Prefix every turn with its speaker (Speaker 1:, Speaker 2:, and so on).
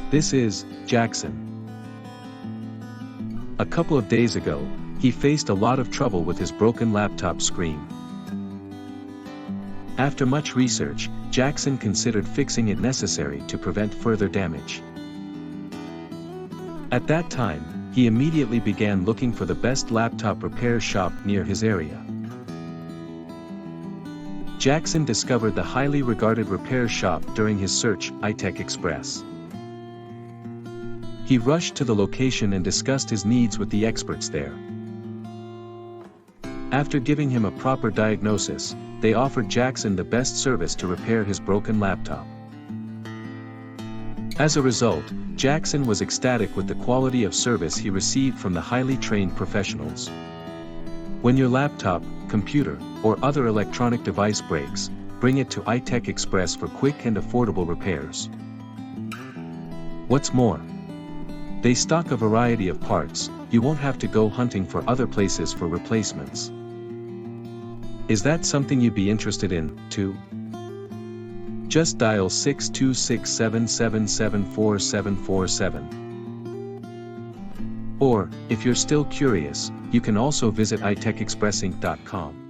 Speaker 1: This is Jackson. A couple of days ago, he faced a lot of trouble with his broken laptop screen. After much research, Jackson considered fixing it necessary to prevent further damage. At that time, he immediately began looking for the best laptop repair shop near his area. Jackson discovered the highly regarded repair shop during his search, iTech Xpress. He rushed to the location and discussed his needs with the experts there. After giving him a proper diagnosis, they offered Jackson the best service to repair his broken laptop. As a result, Jackson was ecstatic with the quality of service he received from the highly trained professionals. When your laptop, computer, or other electronic device breaks, bring it to iTech Xpress for quick and affordable repairs. What's more, they stock a variety of parts. You won't have to go hunting for other places for replacements. Is that something you'd be interested in, too? Just dial 62677744747. Or, if you're still curious, you can also visit itechexpressinc.com.